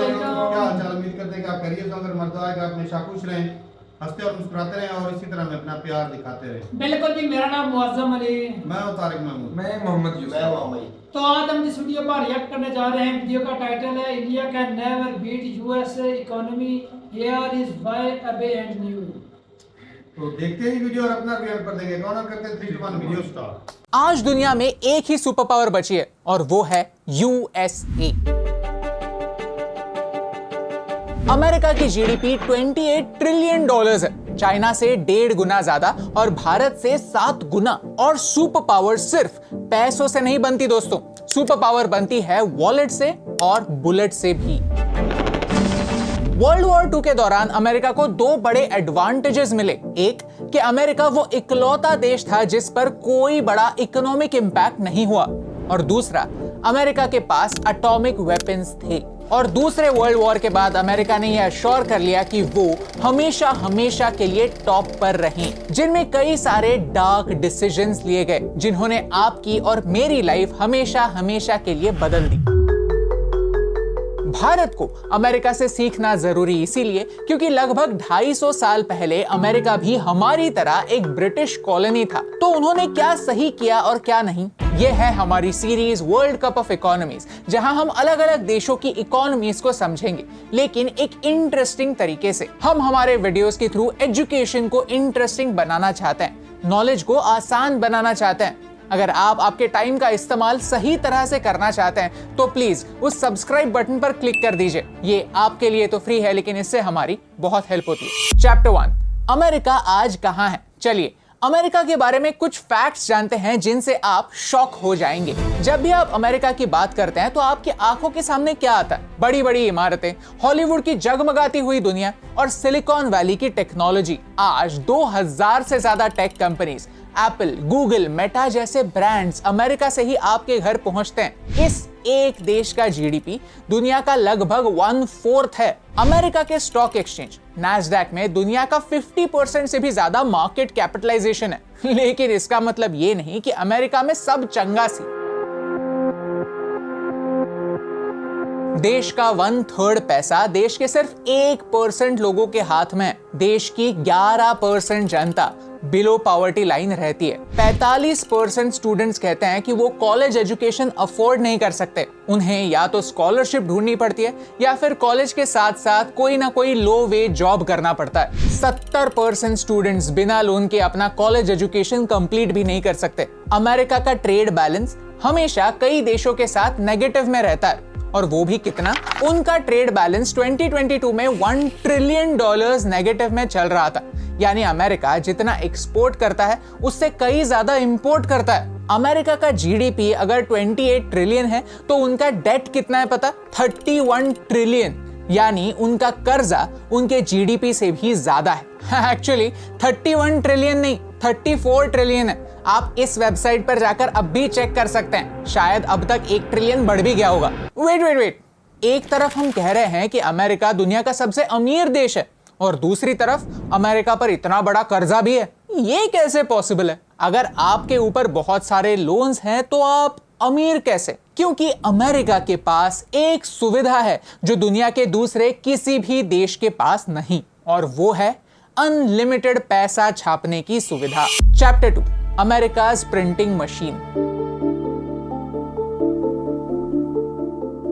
वालेकुम। क्या हाल चाल? उम्मीद करते हैं कि आप खैरियत से अगर मर्द आएगा आप हमेशा खुश रहें, हंसते और मुस्कुराते रहें और इसी तरह में अपना प्यार दिखाते रहें। बिल्कुल जी, मेरा नाम मुअज्जम अली। मैं हूं तारिक महमूद। मैं मोहम्मद यूसुफ। मैं मोहम्मद। तो आज हम इस वीडियो पर रिएक्ट करने जा रहे हैं। वीडियो का टाइटल है India can never beat USA economy, here is why अबे एंड न्यू। तो देखते हैं वीडियो और अपना रिएक्ट कर देंगे। कौन करते हैं 3 2 1 वीडियो स्टार्ट। आज दुनिया में एक ही सुपर पावर बची है और वो है यूएसए। अमेरिका की जीडीपी 28 ट्रिलियन डॉलर्स है, चाइना से 1.5 गुना ज्यादा और भारत से 7 गुना। और सुपर पावर सिर्फ पैसों से नहीं बनती दोस्तों, सुपर पावर बनती है वॉलेट से और बुलेट से भी। वर्ल्ड वॉर 2 के दौरान अमेरिका को 2 बड़े एडवांटेजेस मिले। एक कि अमेरिका वो इकलौता देश था जिस पर कोई बड़ा इकोनॉमिक इंपैक्ट नहीं हुआ, और दूसरा अमेरिका के पास एटॉमिक वेपन्स थे। और दूसरे वर्ल्ड वॉर के बाद अमेरिका ने यह अश्योर कर लिया कि वो हमेशा हमेशा के लिए टॉप पर रहें, जिनमें कई सारे डार्क डिसीजंस लिए गए जिन्होंने आपकी और मेरी लाइफ हमेशा हमेशा के लिए बदल दी। भारत को अमेरिका से सीखना जरूरी इसीलिए क्योंकि लगभग 250 साल पहले अमेरिका भी हमारी तरह एक ब्रिटिश कॉलोनी था। तो उन्होंने क्या सही किया और क्या नहीं, ये है हमारी series world cup of economies, जहां हम अलग अलग देशों की इकोनॉमीज को समझेंगे, लेकिन एक इंटरेस्टिंग तरीके से। हम हमारे वीडियोस के थ्रू एजुकेशन को इंटरेस्टिंग बनाना चाहते हैं, नॉलेज को आसान बनाना चाहते हैं। अगर आप आपके टाइम का इस्तेमाल सही तरह से करना चाहते हैं तो प्लीज उस सब्सक्राइब बटन पर क्लिक कर दीजिए। ये आपके लिए तो फ्री है, लेकिन इससे हमारी बहुत हेल्प होती है। चैप्टर 1, अमेरिका आज कहां है। चलिए अमेरिका के बारे में कुछ फैक्ट्स जानते हैं जिनसे आप शॉक हो जाएंगे। जब भी आप अमेरिका की बात करते हैं तो आपकी आंखों के सामने क्या आता है? बड़ी बड़ी इमारतें, हॉलीवुड की जगमगाती हुई दुनिया और सिलिकॉन वैली की टेक्नोलॉजी। आज 2000 से ज्यादा tech companies, Apple, Google, Meta जैसे ब्रांड्स अमेरिका से ही आपके घर पहुंचते हैं। इस एक देश का जीडीपी दुनिया का लगभग 1/4 है। अमेरिका के स्टॉक एक्सचेंज नैस्डैक में दुनिया का 50% से भी ज्यादा मार्केट कैपिटलाइजेशन है। लेकिन इसका मतलब ये नहीं कि अमेरिका में सब चंगा सी। देश का 1/3 पैसा देश के सिर्फ 1% लोगों के हाथ में है। देश की 11% जनता बिलो पॉवर्टी लाइन रहती है। 45% स्टूडेंट्स कहते हैं कि वो कॉलेज एजुकेशन अफोर्ड नहीं कर सकते। उन्हें या तो स्कॉलरशिप ढूंढनी पड़ती है या फिर कॉलेज के साथ साथ कोई ना कोई लो वेज जॉब करना पड़ता है। 70% स्टूडेंट्स बिना लोन के अपना कॉलेज एजुकेशन कंप्लीट भी नहीं कर सकते। अमेरिका का ट्रेड बैलेंस हमेशा कई देशों के साथ नेगेटिव में रहता है, और वो भी कितना? उनका ट्रेड बैलेंस 2022 में $1 ट्रिलियन नेगेटिव में चल रहा था। यानी अमेरिका जितना एक्सपोर्ट करता है उससे कई ज्यादा इंपोर्ट करता है। अमेरिका का जीडीपी अगर 28 ट्रिलियन है तो उनका डेट कितना है पता? 31 ट्रिलियन। यानी उनका कर्जा उनके जीडीपी से भी ज्यादा है। एक्चुअली 31 ट्रिलियन नहीं, 34 ट्रिलियन है। आप इस वेबसाइट पर जाकर अब भी चेक कर सकते हैं, शायद अब तक 1 ट्रिलियन बढ़ भी गया होगा। वेट, एक तरफ हम कह रहे हैं कि अमेरिका दुनिया का सबसे अमीर देश है और दूसरी तरफ अमेरिका पर इतना बड़ा कर्जा भी है। ये कैसे पॉसिबल है? अगर आपके ऊपर बहुत सारे लोन्स हैं तो आप अमीर कैसे? क्योंकि अमेरिका के पास एक सुविधा है जो दुनिया के दूसरे किसी भी देश के पास नहीं, और वो है अनलिमिटेड पैसा छापने की सुविधा। Chapter 2, America's printing machine.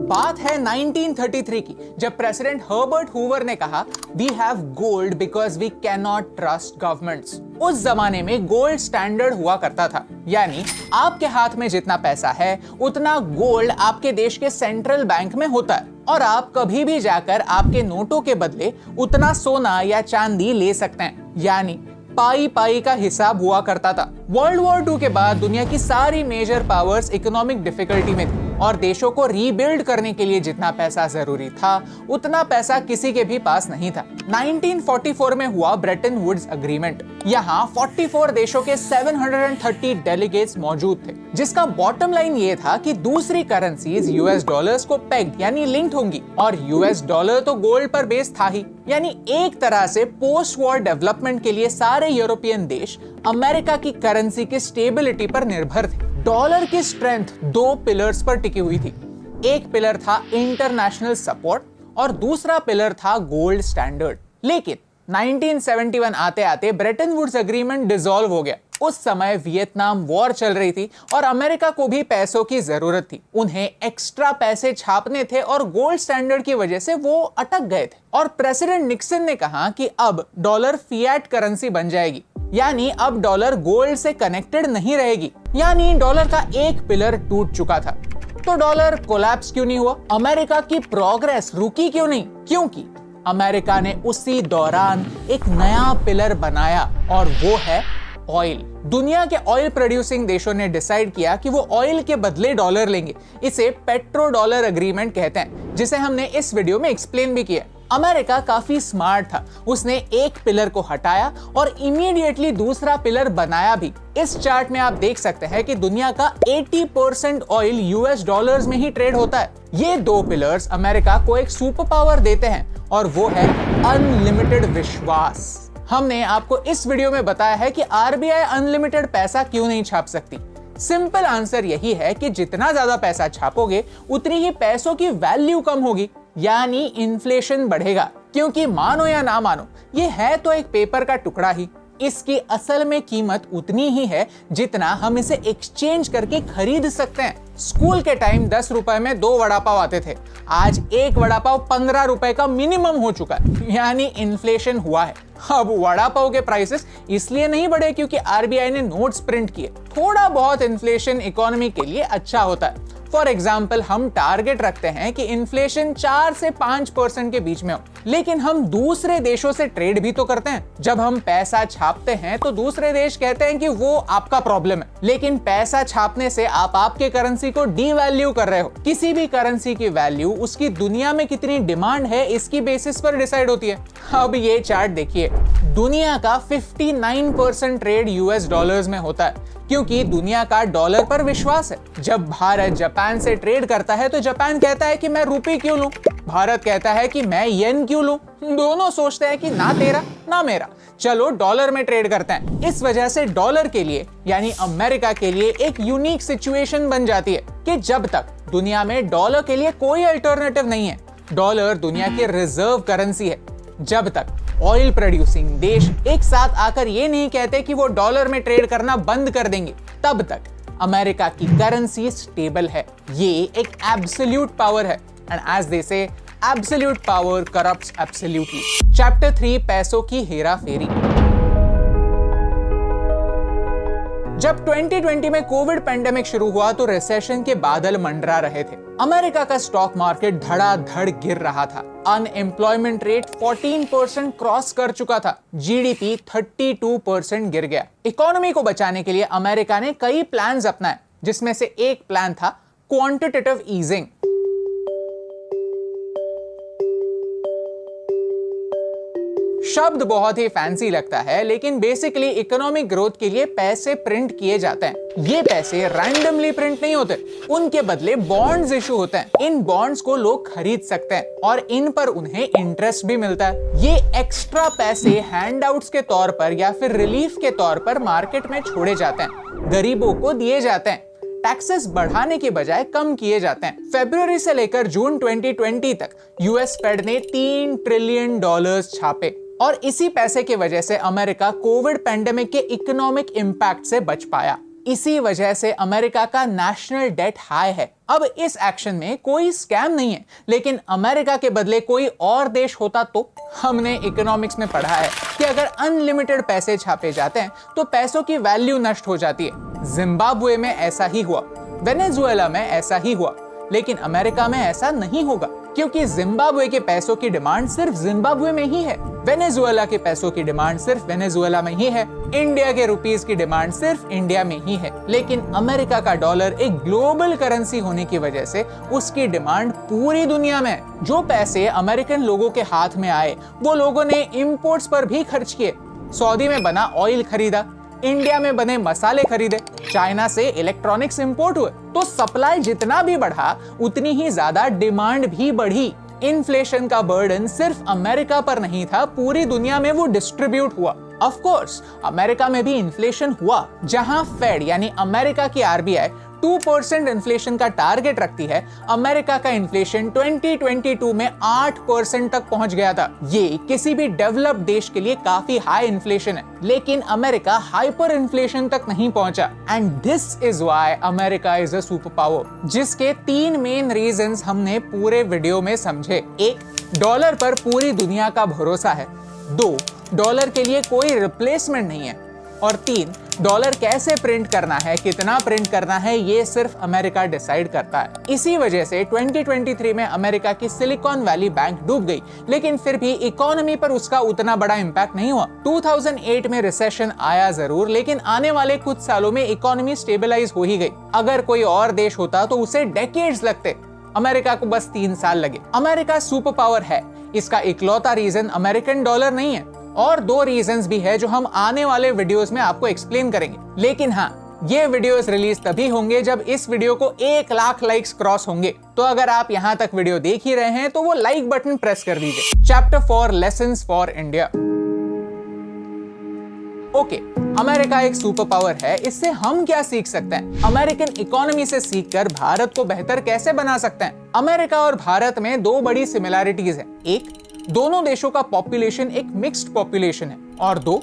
बात है 1933 की, जब प्रेसिडेंट हर्बर्ट हूवर ने कहा we have gold because we can not trust governments. उस जमाने में गोल्ड स्टैंडर्ड हुआ करता था, यानी आपके हाथ में जितना पैसा है उतना गोल्ड आपके देश के सेंट्रल बैंक में होता है, और आप कभी भी जाकर आपके नोटों के बदले उतना सोना या चांदी ले सकते हैं। यानी पाई पाई का हिसाब हुआ करता था। वर्ल्ड वॉर 2 के बाद दुनिया की सारी मेजर पावर्स इकोनॉमिक डिफिकल्टी में थी और देशों को रीबिल्ड करने के लिए जितना पैसा जरूरी था उतना पैसा किसी के भी पास नहीं था। 1944 में हुआ ब्रेटन वुड्स अग्रीमेंट। यहाँ 44 देशों के 730 डेलीगेट्स मौजूद थे, जिसका बॉटम लाइन ये था कि दूसरी करेंसीज यूएस डॉलर्स को पेग्ड यानी लिंक्ड होंगी, और यूएस डॉलर तो गोल्ड पर बेस्ड था ही। यानी एक तरह से पोस्ट वॉर डेवलपमेंट के लिए सारे यूरोपियन देश अमेरिका की करेंसी की स्टेबिलिटी पर निर्भर थे। डॉलर की स्ट्रेंथ 2 पिलर्स पर टिकी हुई थी। एक पिलर था इंटरनेशनल सपोर्ट और दूसरा पिलर था गोल्ड स्टैंडर्ड। लेकिन 1971 आते आते ब्रेटन वुड्स एग्रीमेंट डिसॉल्व हो गया। उस समय वियतनाम वॉर चल रही थी और अमेरिका को भी पैसों की जरूरत थी। उन्हें एक्स्ट्रा पैसे छापने थे और गोल्ड स्टैंडर्ड की वजह से वो अटक गए थे। और प्रेसिडेंट निक्सन ने कहा कि अब डॉलर फिएट करेंसी बन जाएगी, यानी अब डॉलर गोल्ड से कनेक्टेड नहीं रहेगी, यानी डॉलर का एक पिलर टूट चुका था। तो डॉलर कोलैप्स क्यों नहीं हुआ? अमेरिका की प्रोग्रेस रुकी क्यों नहीं? क्योंकि अमेरिका ने उसी दौरान एक नया पिलर बनाया और वो है ऑयल। दुनिया के ऑयल प्रोड्यूसिंग देशों ने डिसाइड किया कि वो ऑयल के बदले डॉलर लेंगे। इसे पेट्रो डॉलर एग्रीमेंट कहते हैं, जिसे हमने इस वीडियो में एक्सप्लेन भी किया। अमेरिका काफी स्मार्ट था, उसने एक पिलर को हटाया और इमीडिएटली दूसरा पिलर बनाया भी। इस चार्ट में आप देख सकते हैं कि दुनिया का 80% ऑयल यूएस डॉलर्स में ही ट्रेड होता है। ये दो पिलर्स अमेरिका को एक सुपर पावर देते हैं और वो है अनलिमिटेड विश्वास। हमने आपको इस वीडियो में बताया है कि आरबीआई अनलिमिटेड पैसा क्यों नहीं छाप सकती। सिंपल आंसर यही है कि जितना ज्यादा पैसा छापोगे उतनी ही पैसों की वैल्यू कम होगी, यानी इन्फ्लेशन बढ़ेगा। क्योंकि मानो या ना मानो, ये है तो एक पेपर का टुकड़ा ही, इसकी असल में कीमत उतनी ही है जितना हम इसे एक्सचेंज करके खरीद सकते हैं। स्कूल के टाइम 10 रुपए में 2 वड़ा पाव आते थे, आज एक वड़ा पाव 15 रुपए का मिनिमम हो चुका है, यानी इन्फ्लेशन हुआ है। अब वड़ा पाव के प्राइसेस इसलिए नहीं बढ़े क्योंकि आरबीआई ने नोट्स प्रिंट किए। थोड़ा बहुत इन्फ्लेशन इकोनॉमी के लिए अच्छा होता है। फॉर एग्जाम्पल, हम टारगेट रखते हैं कि इन्फ्लेशन 4 से 5% के बीच में हो, लेकिन हम दूसरे देशों से ट्रेड भी तो करते हैं। जब हम पैसा छापते हैं तो दूसरे देश कहते हैं कि वो आपका प्रॉब्लम है, लेकिन पैसा छापने से आप आपके करेंसी को डीवैल्यू कर रहे हो। किसी भी करेंसी की वैल्यू उसकी दुनिया में कितनी डिमांड है इसकी बेसिस पर डिसाइड होती है। अब ये चार्ट देखिए, दुनिया का 59% ट्रेड यूएस डॉलर्स में होता है, क्योंकि दुनिया का डॉलर पर विश्वास है। जब भारत जापान से ट्रेड करता है तो जापान कहता है कि मैं रुपये क्यों लूं, भारत कहता है कि मैं येन क्यों लूं। दोनों सोचते हैं कि ना तेरा ना मेरा, चलो डॉलर में ट्रेड करते हैं। इस वजह से डॉलर के लिए यानी अमेरिका के लिए एक यूनिक सिचुएशन बन जाती है कि जब तक दुनिया में डॉलर के लिए कोई अल्टरनेटिव नहीं है, डॉलर दुनिया की रिजर्व करेंसी है। जब तक ऑयल प्रोड्यूसिंग देश एक साथ आकर ये नहीं कहते कि वो डॉलर में ट्रेड करना बंद कर देंगे, तब तक अमेरिका की करेंसी स्टेबल है। ये एक एब्सोल्यूट पावर है, एंड एज दे से absolute power corrupts absolutely. Chapter 3, पैसों की हेरा फेरी। जब 2020 में कोविड पेंडेमिक शुरू हुआ तो रिसेशन के बादल मंडरा रहे थे। अमेरिका का स्टॉक मार्केट धड़ाधड़ गिर रहा था। अनएम्प्लॉयमेंट रेट 14% क्रॉस कर चुका था। जीडीपी 32% गिर गया। इकोनॉमी को बचाने के लिए अमेरिका ने कई प्लान्स अपनाए, जिसमें से एक प्लान था क्वांटिटेटिव ईजिंग। शब्द बहुत ही फैंसी लगता है, लेकिन बेसिकली इकोनॉमिक ग्रोथ के लिए पैसे प्रिंट किए जाते हैं। ये पैसे रैंडमली प्रिंट नहीं होते, उनके बदले बॉन्ड्स इशू होते हैं। इन बॉन्ड्स को लोग खरीद सकते हैं और इन पर उन्हें इंटरेस्ट भी मिलता है। ये एक्स्ट्रा पैसे हैंडआउट्स के तौर पर या फिर रिलीफ के तौर पर मार्केट में छोड़े जाते हैं, गरीबों को दिए जाते हैं। टैक्सेस बढ़ाने के बजाय कम किए जाते हैं। फरवरी से लेकर जून 2020 तक यूएस फेड ने $3 ट्रिलियन छापे और इसी पैसे की वजह से अमेरिका कोविड पेंडेमिक के इकोनॉमिक इंपैक्ट से बच पाया। इसी वजह से अमेरिका का नेशनल डेट हाई है। अब इस एक्शन में कोई स्कैम नहीं है, लेकिन अमेरिका के बदले कोई और देश होता तो? हमने इकोनॉमिक्स में पढ़ा है कि अगर अनलिमिटेड पैसे छापे जाते हैं तो पैसों की वैल्यू नष्ट हो जाती है। जिम्बाब्वे में ऐसा ही हुआ, वेनेजुएला में ऐसा ही हुआ, लेकिन अमेरिका में ऐसा नहीं होगा, क्योंकि जिम्बाब्वे के पैसों की डिमांड सिर्फ जिम्बाब्वे में ही है, वेनेजुएला के पैसों की डिमांड सिर्फ वेनेजुएला में ही है, इंडिया के रुपीस की डिमांड सिर्फ इंडिया में ही है। लेकिन अमेरिका का डॉलर एक ग्लोबल करेंसी होने की वजह से उसकी डिमांड पूरी दुनिया में है। जो पैसे अमेरिकन लोगों के हाथ में आए वो लोगों ने इंपोर्ट्स पर भी खर्च किए। सऊदी में बना ऑयल खरीदा, इंडिया में बने मसाले खरीदे, चाइना से इलेक्ट्रॉनिक्स इंपोर्ट हुए, तो सप्लाई जितना भी बढ़ा उतनी ही ज्यादा डिमांड भी बढ़ी। इन्फ्लेशन का बर्डन सिर्फ अमेरिका पर नहीं था, पूरी दुनिया में वो डिस्ट्रीब्यूट हुआ। ऑफ कोर्स अमेरिका में भी इन्फ्लेशन हुआ, जहां फेड यानी अमेरिका की आरबीआई 2% इन्फ्लेशन का टारगेट रखती है, अमेरिका का इन्फ्लेशन 2022 में 8% तक पहुंच गया था। ये किसी भी डेवलप्ड देश के लिए काफी हाई इन्फ्लेशन है, लेकिन अमेरिका हाइपर इन्फ्लेशन तक नहीं पहुंचा। And this is why America is a super power, जिसके 3 मेन रीजंस हमने पूरे वीडियो में समझे। 1, डॉलर पर पूरी दुनिया का भरोसा है। 2, डॉलर के लिए कोई रिप्लेसमेंट नहीं है। और 3, डॉलर कैसे प्रिंट करना है, कितना प्रिंट करना है, ये सिर्फ अमेरिका डिसाइड करता है। इसी वजह से 2023 में अमेरिका की सिलिकॉन वैली बैंक डूब गई, लेकिन फिर भी इकोनॉमी पर उसका उतना बड़ा इंपैक्ट नहीं हुआ। 2008 में रिसेशन आया जरूर, लेकिन आने वाले कुछ सालों में इकोनॉमी स्टेबलाइज हो ही गई। अगर कोई और देश होता तो उसे डेकेड्स लगते, अमेरिका को बस 3 साल लगे। अमेरिका सुपर पावर है, इसका इकलौता रीजन अमेरिकन डॉलर नहीं है, और 2 रीजंस भी है जो हम आने वाले वीडियोस में आपको एक्सप्लेन करेंगे। लेकिन हाँ, ये वीडियोस रिलीज तभी होंगे जब इस वीडियो को 1 लाख लाइक्स क्रॉस होंगे। तो अगर आप यहाँ तक वीडियो देख ही रहे हैं तो वो लाइक बटन प्रेस कर दीजिए। Chapter 4 lessons for India. Okay, America एक सुपर पावर है, इससे हम क्या सीख सकते हैं? अमेरिकन इकोनॉमी से सीखकर भारत को बेहतर कैसे बना सकते हैं? अमेरिका और भारत में 2 बड़ी सिमिलैरिटीज हैं। 1, दोनों देशों का पॉपुलेशन एक मिक्स्ड पॉपुलेशन है, और 2,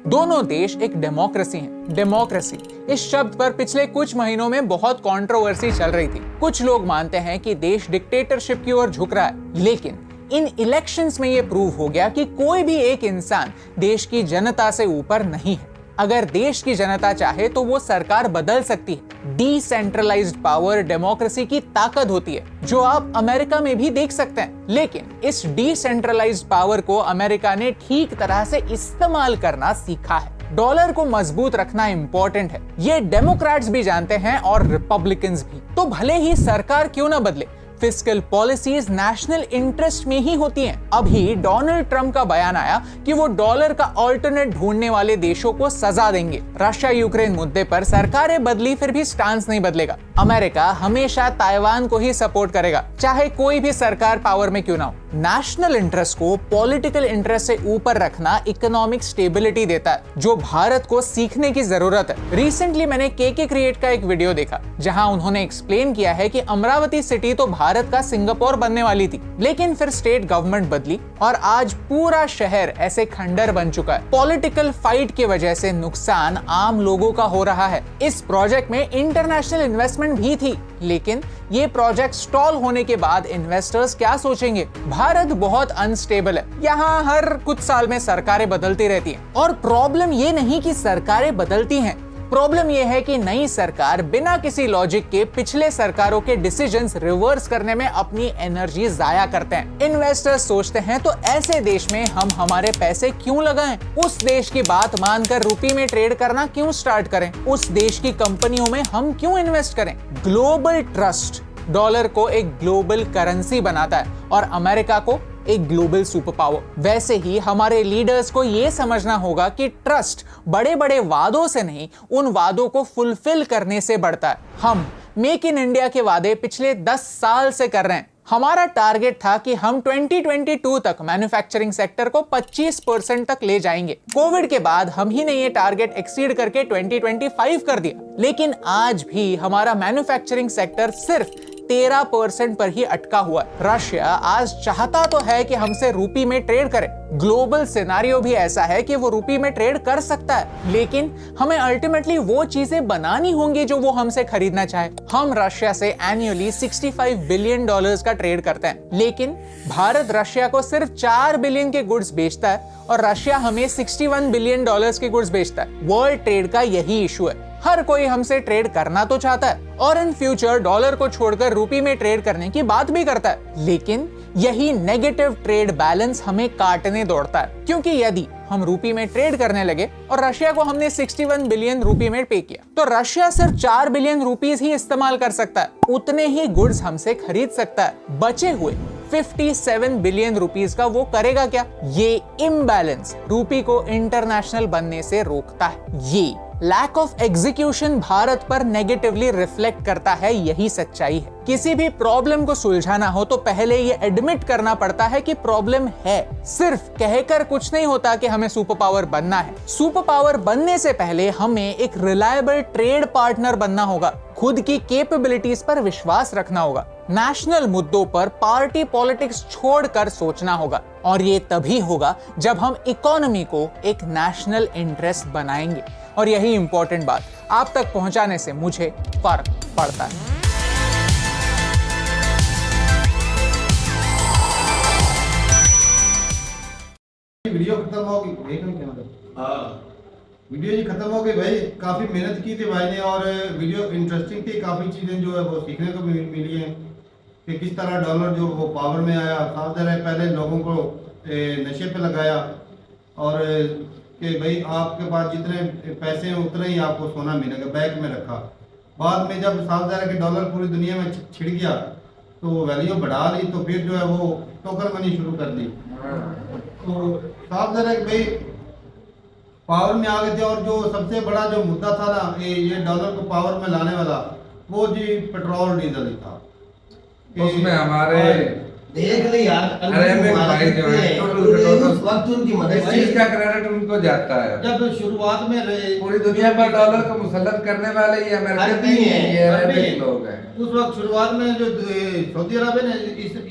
दोनों देश एक डेमोक्रेसी हैं। डेमोक्रेसी इस शब्द पर पिछले कुछ महीनों में बहुत कंट्रोवर्सी चल रही थी। कुछ लोग मानते हैं कि देश डिक्टेटरशिप की ओर झुक रहा है, लेकिन इन इलेक्शंस में यह प्रूव हो गया कि कोई भी एक इंसान देश की जनता से ऊपर नहीं है। अगर देश की जनता चाहे तो वो सरकार बदल सकती है। डिसेंट्रलाइज्ड पावर डेमोक्रेसी की ताकत होती है, जो आप अमेरिका में भी देख सकते हैं। लेकिन इस डिसेंट्रलाइज्ड पावर को अमेरिका ने ठीक तरह से इस्तेमाल करना सीखा है। डॉलर को मजबूत रखना इंपॉर्टेंट है, ये डेमोक्रेट्स भी जानते हैं और रिपब्लिकन्स भी। तो भले ही सरकार क्यों ना बदले, फिस्कल पॉलिसीज नेशनल इंटरेस्ट में ही होती हैं। अभी डोनाल्ड ट्रंप का बयान आया कि वो डॉलर का ऑल्टरनेट ढूंढने वाले देशों को सजा देंगे। रशिया यूक्रेन मुद्दे पर सरकारें बदली, फिर भी स्टांस नहीं बदलेगा। अमेरिका हमेशा ताइवान को ही सपोर्ट करेगा, चाहे कोई भी सरकार पावर में क्यों ना हो। नेशनल इंटरेस्ट को पॉलिटिकल इंटरेस्ट से ऊपर रखना इकोनॉमिक स्टेबिलिटी देता है, जो भारत को सीखने की जरूरत है। रिसेंटली मैंने केके क्रिएट का एक वीडियो देखा, जहां उन्होंने एक्सप्लेन किया है कि अमरावती सिटी तो भारत का सिंगापुर बनने वाली थी, लेकिन फिर स्टेट गवर्नमेंट बदली और आज पूरा शहर ऐसे खंडर बन चुका है। पॉलिटिकल फाइट की वजह से नुकसान आम लोगों का हो रहा है। इस प्रोजेक्ट में इंटरनेशनल इन्वेस्टमेंट भी थी, लेकिन ये प्रोजेक्ट स्टॉल होने के बाद इन्वेस्टर्स क्या सोचेंगे? भारत बहुत अनस्टेबल है, यहाँ हर कुछ साल में सरकारें बदलती रहती हैं। और प्रॉब्लम ये नहीं कि सरकारें बदलती हैं, प्रॉब्लम यह है कि नई सरकार बिना किसी लॉजिक के पिछले सरकारों के डिसीजंस रिवर्स करने में अपनी एनर्जी जाया करते हैं। इन्वेस्टर्स सोचते हैं तो ऐसे देश में हम हमारे पैसे क्यों लगाएं? उस देश की बात मानकर रुपये में ट्रेड करना क्यों स्टार्ट करें? उस देश की कंपनियों में हम क्यों इन्वेस्ट करें? ग्लोबल ट्रस्ट डॉलर को एक ग्लोबल करेंसी बनाता है और अमेरिका को एक ग्लोबल सुपर पावर। वैसे ही हमारे लीडर्स को यह समझना होगा कि ट्रस्ट बड़े बड़े वादों से नहीं, उन वादों को फुलफिल करने से बढ़ता है। हम मेक इन इंडिया के वादे पिछले 10 साल से कर रहे हैं। हमारा टारगेट था कि हम 2022 तक मैन्युफैक्चरिंग सेक्टर को 25% तक ले जाएंगे। कोविड के बाद हम ही ने ये टारगेट एक्सीड करके 2025 कर दिया, लेकिन आज भी हमारा मैन्युफैक्चरिंग सेक्टर सिर्फ 13% पर ही अटका हुआ है। रशिया आज चाहता तो है कि हमसे रुपये में ट्रेड करे, ग्लोबल सिनेरियो भी ऐसा है कि वो रुपये में ट्रेड कर सकता है, लेकिन हमें अल्टीमेटली वो चीजें बनानी होंगी जो वो हमसे खरीदना चाहे। हम रशिया से एनुअली $65 बिलियन का ट्रेड करते हैं, लेकिन भारत रशिया को सिर्फ 4 बिलियन के गुड्स बेचता है और रशिया हमें $61 बिलियन के गुड्स बेचता है। वर्ल्ड ट्रेड का यही इशू है, हर कोई हमसे ट्रेड करना तो चाहता है और इन फ्यूचर डॉलर को छोड़कर रुपये में ट्रेड करने की बात भी करता है, लेकिन यही नेगेटिव ट्रेड बैलेंस हमें काटने दौड़ता है। क्योंकि यदि हम रुपये में ट्रेड करने लगे और रशिया को हमने 61 बिलियन रुपये में पे किया, तो रशिया सिर्फ 4 बिलियन रुपीस ही इस्तेमाल कर सकता है, उतने ही गुड्स हमसे खरीद सकता है। बचे हुए 57 बिलियन रुपीस का वो करेगा क्या? ये इम्बैलेंस रुपये को इंटरनेशनल बनने से रोकता है। ये लैक ऑफ एग्जीक्यूशन भारत पर नेगेटिवली रिफ्लेक्ट करता है, यही सच्चाई है। किसी भी प्रॉब्लम को सुलझाना हो तो पहले ये एडमिट करना पड़ता है कि प्रॉब्लम है। सिर्फ कहकर कुछ नहीं होता कि हमें सुपर पावर बनना है। सुपर पावर बनने से पहले हमें एक रिलायबल ट्रेड पार्टनर बनना होगा, खुद की कैपेबिलिटीज पर विश्वास रखना होगा, नेशनल मुद्दों पर पार्टी पॉलिटिक्स छोड़कर सोचना होगा, और ये तभी होगा जब हम इकोनॉमी को एक नेशनल इंटरेस्ट बनाएंगे। और यही इंपॉर्टेंट बात आप तक पहुंचाने से मुझे फर्क पड़ता है। वीडियो खत्म हो गई, वीडियो जी खत्म हो गई भाई। काफ़ी मेहनत की थी भाई ने और वीडियो इंटरेस्टिंग थी, काफ़ी चीज़ें जो है वो सीखने को मिली हैं कि किस तरह डॉलर जो वो पावर में आया। साफ ज़रा पहले लोगों को नशे पे लगाया और कि भाई आपके पास जितने पैसे हैं उतना ही आपको सोना मिलेगा, बैंक में रखा। बाद में जब साफ ज़रा कि डॉलर पूरी दुनिया में छिड़ गया तो वैल्यू बढ़ा ली, तो फिर जो है वो टोकन मनी शुरू कर दी। तो साफ ज़रा कि भाई पावर में आ गए थे। और जो सबसे बड़ा जो मुद्दा था ना ये डॉलर को पावर में लाने वाला, वो जी पेट्रोल डीजल ही था। उसमें हमारे देख ले यार, अरेबिक भाई जो है उस वक्त उनकी मदद इस चीज का क्रेडिट उनको जाता है। जब शुरुआत में पूरी दुनिया पर डॉलर को मुसल्लत करने वाले ये अमेरिकन नहीं है, ये अरेबिक लोग हैं। उस वक्त शुरुआत में जो सऊदी अरब ने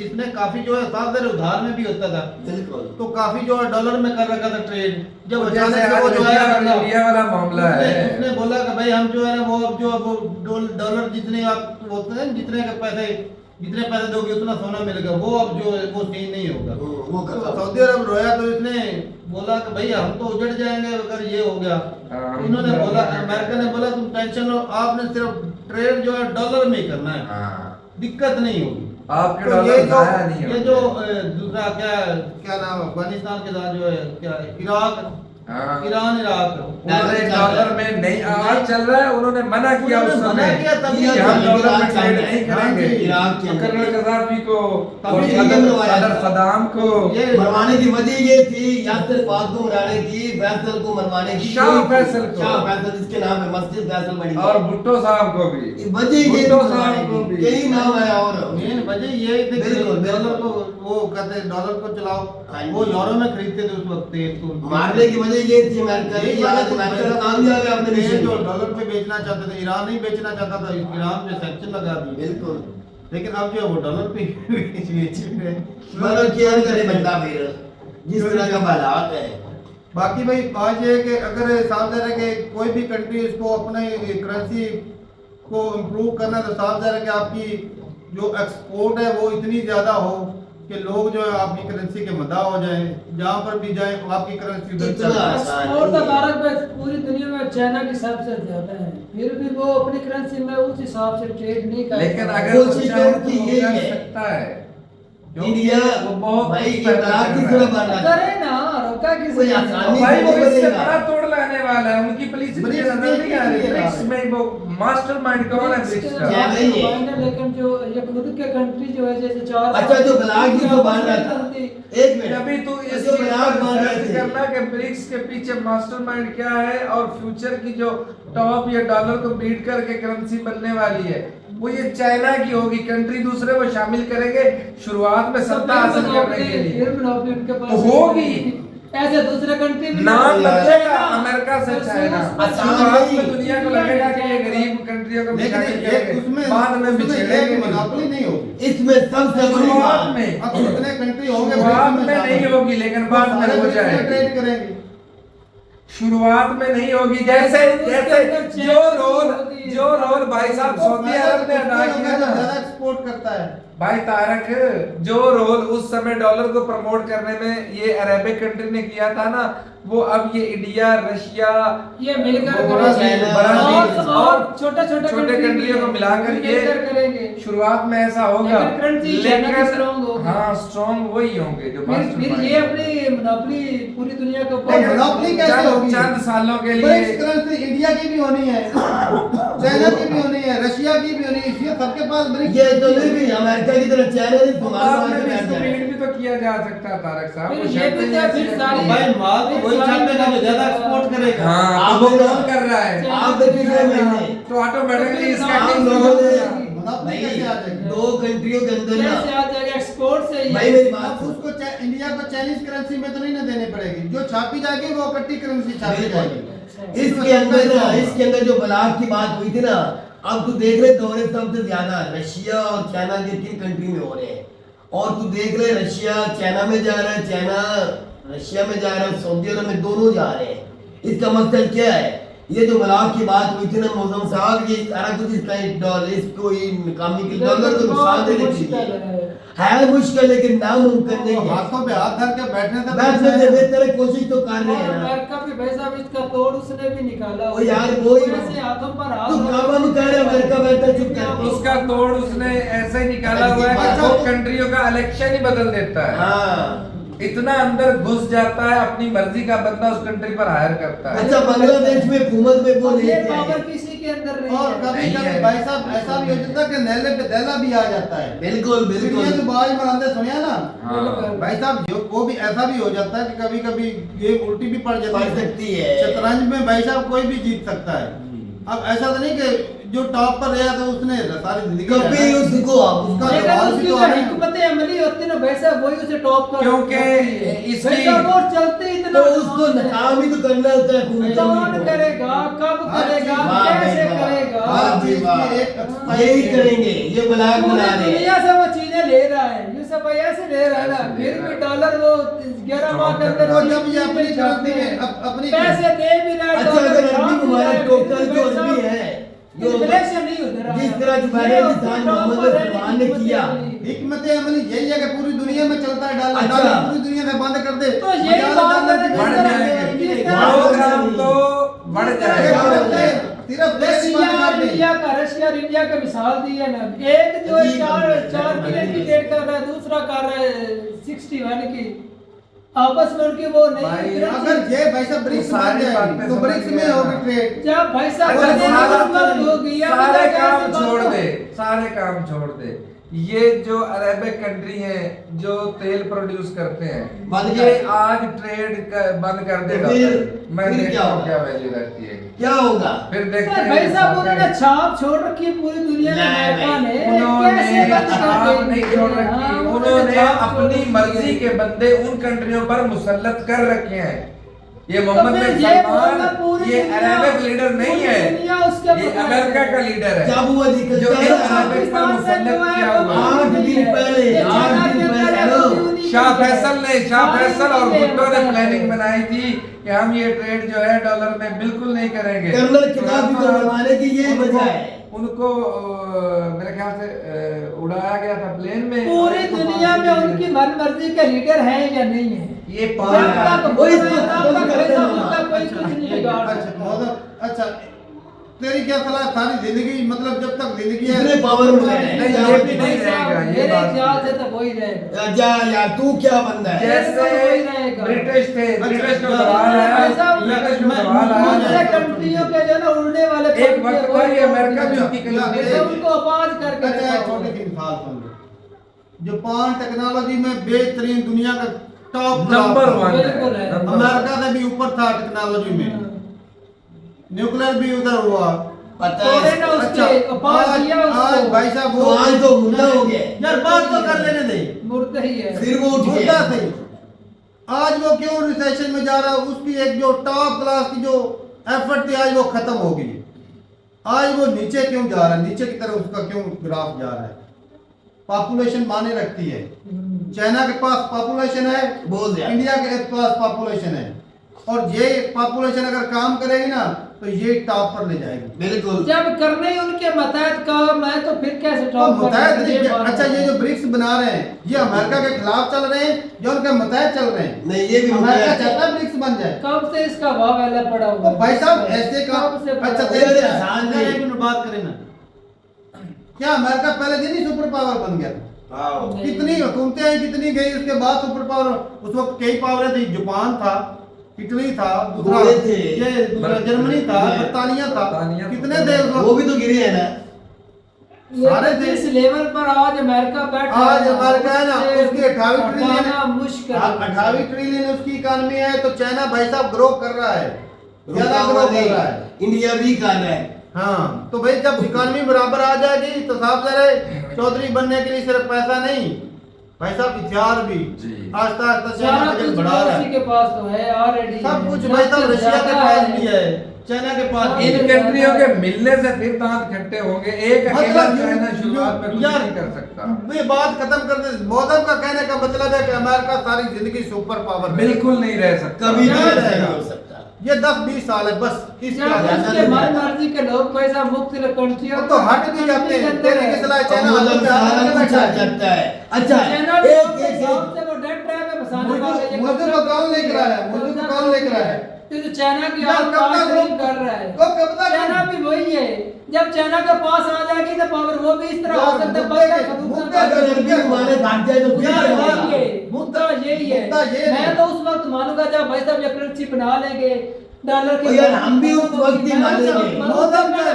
इसने काफी जो है साथ दर उधार में भी होता था, बिल्कुल, तो काफी जो है डॉलर में कर रखा था ट्रेड। जब अचानक से वो जो है इंडिया वाला मामला है, उसने बोला कि भाई हम जो है वो अब जो वो डॉलर जितने आप होते हैं जितने पैसे दोगे उतना सोना मिलेगा, वो अब जो वो सीन नहीं होगा। तो सऊदी अरब रोया तो इसने बोला कि भाई हम तो उजड़ जाएंगे अगर ये हो गया। इन्होंने बोला, अमेरिका ने बोला तुम टेंशन लो, आपने सिर्फ ट्रेड जो है डॉलर में ही करना है, दिक्कत नहीं होगी आपके। तो डॉलर ये जो दूसरा क्या नाम अफगानिस्तान के साथ जो है क्या इराक, ईरान इराक डॉलर में नहीं आज चल रहा है। उन्होंने मना किया उस समय कि हम डॉलर में ट्रेड नहीं करेंगे। इराक के कर्नल कज़ाफ़ी को और सदर सदाम को मरवाने की वजह ये थी, यासर फाद को मरवाने की, फैसल को मरवाने की, शाह फैसल को, शाह फैसल जिसके नाम है मस्जिद फैसल बनी, और भुट्टो साहब को भी, वजह ये भुट्टो साहब को भी यही नाम है। और मेन वजह ये थी कि डॉलर को वो कहते हैं डॉलर को चलाओ, वो यूरो में खरीदते थे उस वक्त तेल को। मारने की वजह ये थी अमेरिका की, अमेरिका कामयाब है अपने देश जो डॉलर पे बेचना चाहते थे, ईरान नहीं बेचना चाहता था, ईरान पे सैंक्शन लगा दिए। बिल्कुल, लेकिन अब जो है वो डॉलर पे बेच रहे हैं। मगर क्या करे बंदा फिर जिस तरह का हालात है। बाकी भाई आज ये है कि अगर साफ ज़ाहिर है कि कोई भी कंट्री इसको अपने करेंसी को इम्प्रूव करना, तो साफ ज़ाहिर है कि आपकी जो एक्सपोर्ट है वो इतनी ज़्यादा हो कि लोग जो है आपकी करेंसी के मदा हो जाए, जहाँ पर भी जाए आपकी करेंसी उधर चल जाए। और तो तारक भाई पूरी दुनिया में चाइना की सबसे ज्यादा है, फिर भी वो अपनी करेंसी में उस हिसाब से ट्रेड नहीं करता। लेकिन अगर कोशिश करती ये कर है सकता है इंडिया वो बहुत भाई इराक की तरह बन रहा करे ना, रोका किसी कोई ने। आसानी भाई वो नहीं इससे बनेगा। बड़ा तोड़ लाने वाला है। उनकी पुलिस ब्रिक्स इतनी नजर नहीं आ रही में ब्रिक्स में वो मास्टरमाइंड कौन है ब्रिक्स का? क्या नहीं है। लेकिन जो ये खुद के कंट्री जो है जैसे चार अच्छा जो ब्लॉक भी तो बन रहा था, एक मिनट अभी तू इस जो चीज ब्लॉक पर बन रहे सर्च थे करना कि ब्रिक्स के पीछे मास्टरमाइंड क्या है और फ्यूचर की जो टॉप या डॉलर को बीट करके करेंसी बनने वाली है वो ये चाइना की होगी। कंट्री दूसरे को शामिल करेंगे शुरुआत में सत्ता हासिल करने के लिए, तो होगी ऐसे दूसरे कंट्री नाम बदलेगा अमेरिका से चाइना। शुरुआत में नहीं। दुनिया को लगेगा कि ये गरीब कंट्रियों को लेकिन शामिल एक करेंगे, उसमें बाद में बिछड़ेंगे मोनोपोली नहीं होगी। इसमें सबसे बड़ी शुरुआत बात में अब कितने कंट्री होंगे शुरुआत में नहीं होगी लेकिन बाद में हो जाएगी। ट्रेड करेंगे, शुरुआत में नहीं होगी। जैसे जैसे जो रोल भाई साहब सऊदी अरब ने अदा किया ना, ज्यादा एक्सपोर्ट करता है। भाई तारक जो रोल उस समय डॉलर को प्रमोट करने में ये अरेबिक कंट्री ने किया था ना, वो अब ये इंडिया, रशिया, ये मिलकर ब्राजील और छोटे कंट्रियों को मिलाकर ये करेंगे। शुरुआत में ऐसा होगा। लेकिन currency China की strong होगी। होगी। हाँ स्ट्रॉन्ग वही होंगे जो फिर mastermind ये अपनी मोनोपोली पूरी दुनिया के नहीं, ऊपर monopoly कैसे चंद होगी? चंद सालों के ब्रिक्स लिए करेंसी इंडिया की भी होनी है, चाइना की भी होनी है, रशिया की भी होनी है, इसलिए सबके पास ब्रिक्स ये तो नहीं भी अमेरिका की तरह चाइना नहीं बाद में तुम्हारे इसको मीट भी तो किया जा सकता है तारक साहब फिर वो ये भी शर्तें तो ही फिर ऐसी सारी- हैं। भाई माल तो वही छापेगा जो ज्यादा एक्सपोर्ट करेगा। हाँ आप तो वो लोग- कौन कर रहा है आप तो पिछले महीने तो ऑटोमेटिकली इसका आप टैक्स लोगों ने मोनोपोली नहीं, कैसे आ जाएगी? 2 कंट्रियों के अंदर ना कैसे आ जाएगा एक्सपोर्ट से भाई मेरी अब बात सुन। उसको इंडिया को चाइनीज करेंसी में तो नहीं ना देने पड़ेगी, जो छापी जाएगी वो इकट्ठी करेंसी छापी बिल्कुल। जाएगी। इसके अंदर ना इसके अंदर जो बलाक की बात हुई थी ना, अब तू देख रहे दौरे सबसे ज्यादा रशिया और चाइना के 3 कंट्री में हो रहे हैं, और तू देख रहे रशिया चाइना में जा रहा है, चाइना रशिया में जा रहा है, सऊदी अरब में दोनों जा रहे हैं। इसका मकसद क्या है? ये जो बलाक की बात हुई थी ना मौसम साहब, ये सारा कुछ इसका डॉलर इसको ये नाकामी के डॉलर को नुकसान देने के लिए है मुश्किल, लेकिन नामुमकिन नहीं है। हाथों पे हाथ धर के बैठने से बैठने से बेहतर कोशिश तो कर रहे हैं ना। अमेरिका भी भाई साहब इसका तोड़ उसने भी निकाला। ओ यार वही ऐसे हाथों पर हाथ तू कब हम कह रहे अमेरिका बेहतर चुप कर। उसका तोड़ उसने ऐसे ही निकाला हुआ है कि वो कंट्रियों का इलेक्शन ही बदल देता है हाँ इतना अंदर घुस जाता है अपनी मर्जी का बंदा उस कंट्री पर हायर करता है अच्छा बांग्लादेश में हुकूमत में वो ये लेते पावर हैं। किसी के अंदर नहीं और है। कभी नहीं कभी है। भाई साहब ऐसा भी हो जाता है कि नेले पे दैला भी आ जाता है। बिल्कुल दुनिया बिल्कुल जो बाज मरांदे सुनिया ना हाँ। भाई साहब, जो वो भी ऐसा भी हो जाता है कि कभी कभी गेम उल्टी भी पड़ जाती पड़ है। सकती है। शतरंज में भाई साहब कोई भी जीत सकता है। अब ऐसा तो नहीं कि जो टॉप पर रहा तो उसने सारी जिंदगी कभी रहना है। उसको उसका लेकिन जवाब उसकी भी जो तो है। हिकमत अमली होती है ना वैसा वही उसे टॉप पर क्योंकि इसकी- वैसा वो चलते इतना तो उसको नाकाम ही तो करना होता है हुकूमतों कौन को। करेगा कब हर करेगा चीज- वाह कैसे भाई वाह। करेगा वाह हर जी चीज वाह। की एक अच्छाई यही है। करेंगे, ये बलाक पूरी बना रहे दुनिया हैं। से वो चीजें ले रहा है ये सब भाई ऐसे ले रहा है ना ऐसे ले फिर रहा भी है। डॉलर वो 11 माह के अंदर तो जब ये अपनी करेंसी में अपनी पैसे दे भी रहा है अच्छा डॉलर अगर छाप अरबी भी रहा है, मुबारक टोटल फिर जो भी अरबी पैसा- है जो इन्फ्लेशन नहीं उधर आ जिस रहा। तरह जुबैर ये निशान टॉप मोहम्मद पर है, सलमान ने हिकमत किया। अमली। हिकमत अमली यही है कि पूरी दुनिया में चलता है डॉलर। अच्छा। डॉलर पूरी दुनिया में बंद कर दे तो यही मजाल बात डॉलर है की बढ़ वजह से जाएंगे। जिस बढ़ तरह- प्रोग्राम तो बढ़ जाएगा। जाएगा सिर्फ देश ही रशिया बंद और कर दे। रशिया और इंडिया का मिसाल दी है ना एक जो है अजीब चार बात है, चार अजीब मिलियन की बात है। डेट कर रहा है दूसरा कर रहा है 61 की आपस में उनकी वो नहीं भाई, है। अगर ये भाई साहब ब्रिक्स तो सारी बन बातें जाएगी तो समझ ब्रिक्स में गया। होगी ट्रेड। जब भाई साहब अच्छा, बने सारा- दुश्मन होगी अब सारे तक काम ऐसे छोड़ बात- दे सारे काम छोड़ दे ये जो अरेबिक कंट्री हैं जो तेल प्रोड्यूस करते हैं बंद ये कर- आज ट्रेड बंद कर देगा फिर- मैं फिर देखता क्या हूँ होगा? क्या वैल्यू रहती है क्या होगा? फिर देखते हैं भाई साहब उन्होंने सारे- छाप छोड़ रखी है पूरी दुनिया में नहीं, अमेरिका ने उन्होंने कैसे बंद कर छाप देंगे? नहीं छोड़ रखी हाँ, उन्होंने छाप छोड़ अपनी रखी मर्जी है। के बंदे उन कंट्रियों पर मुसल्लत कर रखे हैं ये तो मोहम्मद फिर बिन ये बोलना सलमान पूरी ये दुनिया- अरेबिक लीडर नहीं पूरी है दुनिया उसके ये बगैर अमेरिका है। का लीडर है जब हुआ दिक्कत जो क्या इन है? अरेबिक पर मुसल्लत किया हुआ है। 8 दिन पहले 8 दिन पहले लो। शाह फैसल ने शाह सारी फैसल और चीजें भुट्टो ने मतलब प्लानिंग बनाई थी कि हम ये ट्रेड जो है डॉलर में बिल्कुल नहीं करेंगे कर्नल खिताब को बनवाने की ये वजह है। उनको मेरे ख्याल से उड़ाया गया था प्लेन में पूरी दुनिया में उनकी मन मर्जी के लीडर हैं या नहीं है ये जब पागल तक वो इस जब बात तक को करते पैसा हैं। मुद्दा कोई कुछ नहीं बिगाड़ अच्छा सकता। बहुत अच्छा। तेरी क्या सलाह सारी जिंदगी मतलब जब तक जिंदगी कितने है पावर में है? नहीं, क्या ये होती भी है? नहीं रहेगा, ये मेरे बात ख्याल नहीं। से तो वही रहेगा जा यार तू क्या बंदा है? जैसे वही रहेगा। ब्रिटिश थे ब्रिटिश को अच्छा, सवाल आया भाई साहब, ब्रिटिश को मैं- सवाल आया दूसरे कंट्रियों के जो ना उड़ने वाले एक पंख वक्त थे, था वो ये अमेरिका भी उनकी उनकी या- कलोनी जैसे थी। उनको आबाद करके अच्छा रखा एक हुआ छोटी है। सी मिसाल सुन लो। जापान टेक्नोलॉजी में बेहतरीन दुनिया का टॉप नंबर वन बिल्कुल है। अमेरिका से भी ऊपर था टेक्नोलॉजी में। न्यूक्लियर भी उधर हुआ। पता तोड़े है ना अच्छा उसके उपास दिया आज उसको भाई साहब तो आज तो मुद्दा हो गया है। यार बात तो कर लेने दे। मुर्दा ही है फिर वो उठ मुद्दा गया। सही। आज वो क्यों रिसेशन में जा रहा है? उसकी एक जो टॉप क्लास की जो एफर्ट थी आज वो खत्म हो गई। आज वो नीचे क्यों जा रहा है? नीचे की तरफ उसका क्यों ग्राफ जा रहा है? पॉपुलेशन माने रखती है। चाइना के पास पॉपुलेशन है, बोल दिया। इंडिया के पास पॉपुलेशन है, और ये पॉपुलेशन अगर काम करेगी ना तो ये टॉप पर ले जाएगी। बिल्कुल। जब करने ही उनके मुताबिक काम है तो फिर कैसे तो टॉप पर मुतहद रहेंगे? ये बात अच्छा है। ये जो ब्रिक्स बना रहे हैं ये अमेरिका के खिलाफ चल रहे हैं या उनके मुतहद चल रहे हैं? नहीं ये भी अमेरिका मुद्दा चाहता है। है ब्रिक्स बन जाए। कब से इसका भाव वाला पड़ा हुआ तो भाई साहब ऐसे काम कब से पड़ा अच्छा हुआ तेरे तेरे आसान नहीं। एक मिनट बात करें ना। क्या अमेरिका पहले दिन ही सुपर पावर बन गया था? हाँ। कितनी हुकूमतें आई, कितनी गई, उसके बाद सुपर पावर, उस वक्त कई पावरें थी, जापान था, इटली था, दूसरा गोले थे। ये दूसरा जर्मनी था, बरतानिया था, बरतानिया कितने थे उस वो वक्त? भी तो गिरे हैं ना। सारे लेकिन देश- इस लेवल पर आज अमेरिका बैठा आज है, अमेरिका है ना, उससे उसकी 28 ट्रिलियन हटाना मुश्किल है। 28 ट्रिलियन उसकी इकानमी है, तो चाइना भाई साहब ग्रो कर रहा है, ज्यादा रुका ग्रो हुआ कर नहीं, रहा है। इंडिया भी कर रहा है। हाँ, तो भाई जब इकानमी बराबर आ जाएगी तो साहब जरा चौधरी बनने के लिए सिर्फ पैसा नहीं, भाई साहब हथियार भी जी। आस्ता आस्ता सारा चाइना कुछ बजट बढ़ा रहा उसी है, के पास तो है ऑलरेडी। सब कुछ भाई साहब रशिया के पास भी है, चाइना के पास भी इन है। कंट्रियों के मिलने से फिर दांत खट्टे होंगे, एक अकेला मतलब चाइना शुरुआत में कुछ यार, नहीं कर सकता। ये बात खत्म कर दे। मोदी का कहने का मतलब है कि अमेरिका सारी जिंदगी सुपर पावर है। बिल्कुल नहीं रह सकता। कभी भी क्या ऐसा रहेगा? नहीं हो सकता। ये 10-20 साल है बस, इस जब तरह ज्यादा उसके नहीं मन है। मर्जी के लोग पैसा मुख्तलिफ कंट्रियों तो हट भी जाते हैं, तेरे के सलाह चाइना और वो हाथ लोग में हाथ सारा में कुछ बैठा आ है। जाता है। अच्छा चाइना एक के एक हिसाब से वो डेट ट्रैप में फंसाने वाले ये मुझे तो कौन लेकर आया है? मुझे तो कौन लेकर आया है? तो चाइना की यार, आज कब तक बात लोग- नहीं कर रहा है। कब तक चाइना भी वही है, जब चाइना के पास आ जाएगी तो पावर वो भी इस तरह हो यार, सकता है। मुद्दे बस के- खड़ूस मुद्दे का- अगर अरबी हमारे भाग जाए तो फिर यार, क्या यार, होगा? मुद्दा यही है। मुद्दा ये मैं है। तो उस वक्त मानूंगा जब भाई साहब ये करेंसी बना लेंगे डॉलर और यार, हम भी उस वक्त ही मानेंगे।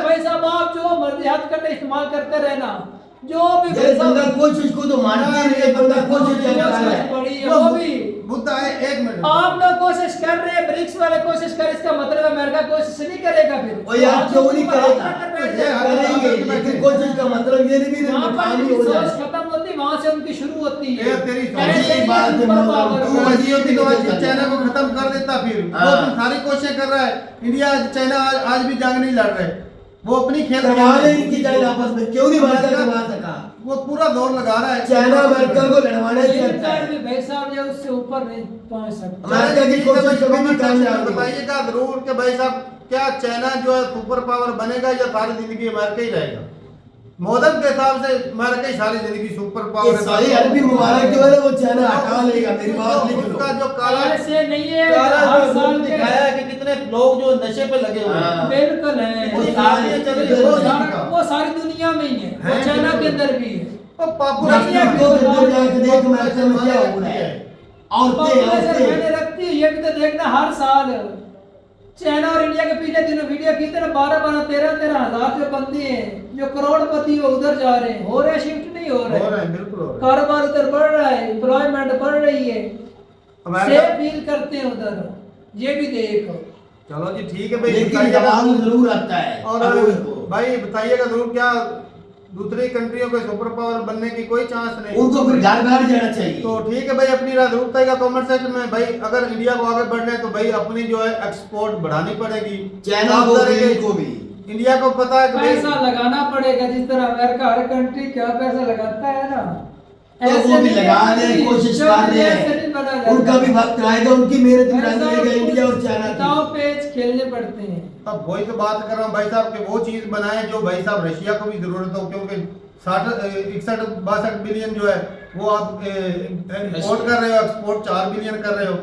भाई साहब आप जो मर्जी हद करके इस्तेमाल करते रहना, जो भी ये भाई साहब- बंदा कोशिश को तो मानते ही नहीं है, बंदा कोशिश करता है। बड़ी है, वो भी मुद्दा है, एक मिनट आप लोग कोशिश कर रहे हैं, ब्रिक्स वाले कोशिश कर, इसका मतलब अमेरिका कोशिश नहीं करेगा फिर। और यार, आप क्यों लोग नहीं ऊपर करेगा? हाथ रख कर बैठ ये जाओ। करेंगे, लेकिन कोशिश का मतलब ये नहीं वहाँ पर काम ही इनकी हो सोच जाए। खत्म होती, वहाँ से उनकी शुरू होती है। ये तेरी सोच कैसे की ये बात है, सुपर मतलब पावर तू है। वही योगी तो आज चाइना को खत्म कर देता, फिर वो हाँ। तो सारी कोशिशें कर रहा है। इंडिया चाइना आज भी जंग नहीं लड़ रहे, वो अपनी खेल करवा ले इनकी चाइना आपस में, क्यों नहीं बात करवा सका? वो पूरा जोर लगा रहा है। चाइना अमेरिका को लड़वाना ही चाहता लेकिन है। भी भाई साहब ये उससे ऊपर नहीं पहुंच सकते। अमेरिका की कोशिश कभी भी कामयाब नहीं। बताइएगा जरूर कि भाई साहब क्या चाइना जो है सुपर पावर बनेगा या सारी जिंदगी अमेरिका ही रहेगा? मोदी के हिसाब से अमेरिका ही सारी जिंदगी सुपर ये पावर सारी अरबी मुबारक जो है ना वो चाइना हटा लेगा, मेरी बात लिख लो। उसका जो काला ऐसे नहीं है, काला हर जो साल रूप के दिखाया है कि कितने लोग जो नशे पे लगे हुए हैं। हाँ। बिल्कुल है। वो ये सारी सारी चल रही इधर है, वो उधर। सारा- वो सारी दुनिया में ही है, वो है, चाइना के बिल्कुल। अंदर भी है। वो दुनिया पॉपुलेशन को अंदर जाके देख अमेरिका में क्या हो रहा है। औरतें पॉपुलेशन औरतें मैंने रखती है, ये भी तो देखना हर साल चाइना और इंडिया के पीछे दिनों वीडियो कितने 12-12, 13-13 हजार जो बंदे हैं जो करोड़पति हो उधर जा रहे हैं, हो रहे शिफ्ट नहीं हो हो रहे, रहा है, बिल्कुल हो रहा है। कारोबार उधर बढ़ रहा है, एम्प्लॉयमेंट बढ़ रही है, अमेरिका सेफ फील करते हैं उधर, ये भी देखो। चलो जी ठीक है भाई, लेकिन बताइएगा। जवाब जरूर आता है और अरबी को। भाई बताइएगा जरूर, क्या दूसरी कंट्रियों के सुपर पावर बनने की कोई चांस नहीं? उनको फिर घर बाहर जाना चाहिए। तो ठीक है भाई, अपनी राय जरूर बताइएगा कमेंट सेक्शन में। भाई अगर इंडिया को आगे बढ़ना है तो भाई अपनी जो है एक्सपोर्ट बढ़ानी पड़ेगी। चाइना को साफ भी, तरीके- इनको भी। इंडिया को पता है कि भाई पैसा लगाना पड़ेगा, जिस तरह अमेरिका हर कंट्री क्या पैसा लगाता है ना, तो वो भी नहीं लगा रहे हैं, कि कोशिश जो कर रहे ऐसे नहीं बना हैं। जाता। उनका भी वक्त आएगा, उनकी मेहनत भी ऐसा रंग लेगा कुछ इंडिया और चाइना दांव की। पेच खेलने पड़ते हैं। अब वही तो बात कर रहा हूँ भाई साहब कि वो चीज बनाए जो भाई साहब रशिया को भी जरूरत हो, क्योंकि 61-62 बिलियन जो है वो आप इंपोर्ट कर रहे हो, एक्सपोर्ट 4 बिलियन कर रहे हो।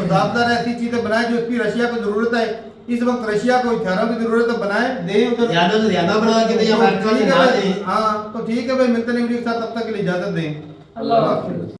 तो ज्यादातर ऐसी चीजें बनाए जो इसकी रशिया को जरूरत है। इस वक्त रशिया को हथियारों की जरूरत है, बनाए दें उधर। ज्यादा से ज्यादा बना के नहीं, अमेरिका ठीक ने है ना भाई, दे। हाँ तो ठीक है भाई, मिलते नहीं वीडियो के साथ, तब तक के लिए इजाजत दें। अल्लाह हाफिज़।